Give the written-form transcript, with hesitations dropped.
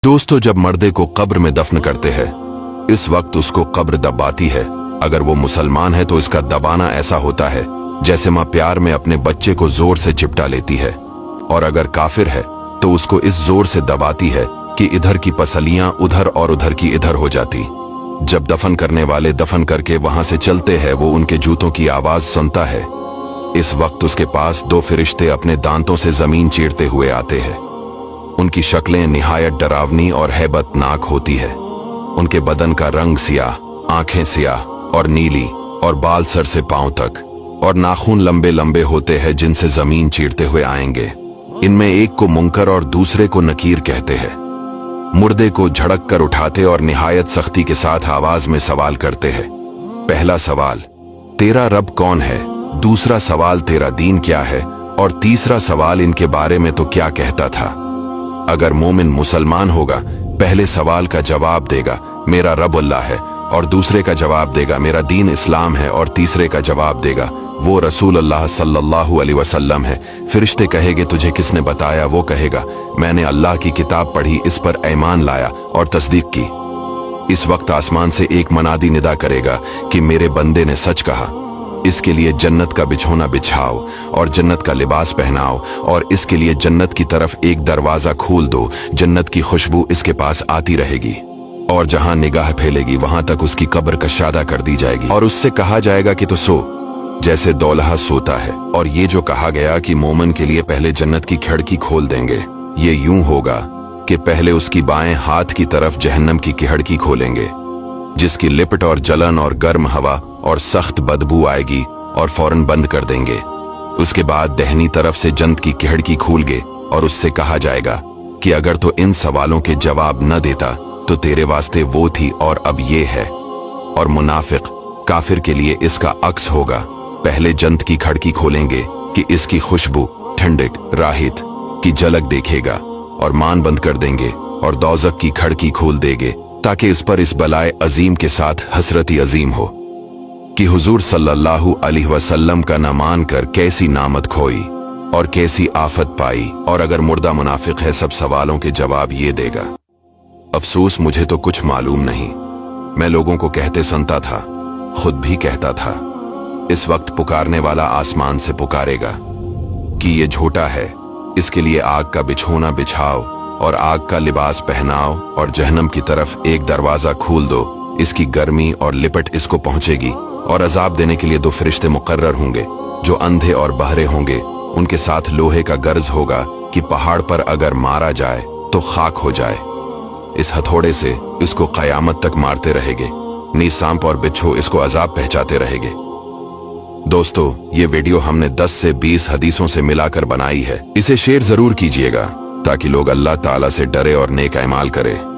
दोस्तों, जब मर्दे को कब्र में दफन करते हैं इस वक्त उसको कब्र दबाती है। अगर वो मुसलमान है तो इसका दबाना ऐसा होता है जैसे माँ प्यार में अपने बच्चे को जोर से चिपटा लेती है, और अगर काफिर है तो उसको इस जोर से दबाती है कि इधर की पसलियां उधर और उधर की इधर हो जाती। जब दफन करने वाले दफन करके वहां से चलते हैं वो उनके जूतों की आवाज सुनता है। इस वक्त उसके पास दो फरिश्ते अपने दांतों से जमीन चीरते हुए आते हैं। उनकी शक्लें निहायत डरावनी और हैबतनाक होती है। उनके बदन का रंग सियाह, आंखें सियाह और नीली, और बाल सर से पांव तक, और नाखून लंबे लंबे होते हैं जिनसे जमीन चीरते हुए आएंगे। इनमें एक को मुनकर और दूसरे को नकीर कहते हैं। मुर्दे को झड़क कर उठाते और निहायत सख्ती के साथ आवाज में सवाल करते हैं। पहला सवाल, तेरा रब कौन है? दूसरा सवाल, तेरा दीन क्या है? और तीसरा सवाल, इनके बारे में तो क्या कहता था? अगर मोमिन मुसलमान होगा पहले सवाल का जवाब देगा मेरा रब अल्लाह है, और दूसरे का जवाब देगा मेरा दीन इस्लाम है, और तीसरे का जवाब देगा वो रसूल अल्लाह सल्लल्लाहु अलैहि वसल्लम है। फरिश्ते कहेंगे तुझे किसने बताया? वो कहेगा मैंने अल्लाह की किताब पढ़ी, इस पर ईमान लाया और तस्दीक की। इस वक्त आसमान से एक मनादी निदा करेगा कि मेरे बंदे ने सच कहा। इसके लिए जन्नत का बिछोना बिछाओ और जन्नत का लिबास पहनाओ, और इसके लिए जन्नत की तरफ एक दरवाजा खोल दो। जन्नत की खुशबू इसके पास आती रहेगी, और जहां निगाह फैलेगी वहां तक उसकी कब्र कशादा कर दी जाएगी, और उससे कहा जाएगा कि तो सो जैसे दौलहा सोता है। और ये जो कहा गया कि मोमिन के लिए पहले जन्नत की खिड़की खोल देंगे, ये यूं होगा कि पहले उसकी बाएं हाथ की तरफ जहन्नम की खिड़की खोलेंगे, जिसकी लिपट और जलन और गर्म हवा और सख्त बदबू आएगी, और फौरन बंद कर देंगे। उसके बाद दहनी तरफ से जन्नत की खिड़की खोलेंगे और उससे कहा जाएगा कि अगर तो इन सवालों के जवाब न देता तो तेरे वास्ते वो थी और अब ये है। और मुनाफिक काफिर के लिए इसका अक्स होगा। पहले जन्नत की खिड़की खोलेंगे कि इसकी खुशबू, ठंडक, राहत की झलक देखेगा, और मान बंद कर देंगे, और दोज़ख की खिड़की खोल देंगे ताकि इस पर इस बलाए अजीम के साथ हसरती अजीम हो कि हुजूर सल्लल्लाहु अलैहि वसल्लम का न मान कर कैसी नामत खोई और कैसी आफत पाई। और अगर मुर्दा मुनाफिक है सब सवालों के जवाब ये देगा, अफसोस मुझे तो कुछ मालूम नहीं। मैं लोगों को कहते सुनता था, खुद भी कहता था। इस वक्त पुकारने वाला आसमान से पुकारेगा कि ये झूठा है, इसके लिए आग का बिछोना बिछाओ और आग का लिबास पहनाओ, और जहन्नम की तरफ एक दरवाजा खोल दो। इसकी गर्मी और लिपट इसको पहुंचेगी, और अजाब देने के लिए दो फरिश्ते मुकर्रर होंगे जो अंधे और बहरे होंगे। उनके साथ लोहे का गर्ज होगा कि पहाड़ पर अगर मारा जाए तो खाक हो जाए। इस हथौड़े से इसको कयामत तक मारते रहेंगे। नीज सांप और बिच्छू इसको अजाब पहुंचाते रहेंगे। दोस्तों, ये वीडियो हमने 10 से 20 हदीसों से मिलाकर बनाई है। इसे शेयर जरूर कीजिएगा ताकि लोग अल्लाह ताला से डरे और नेक अमाल करें।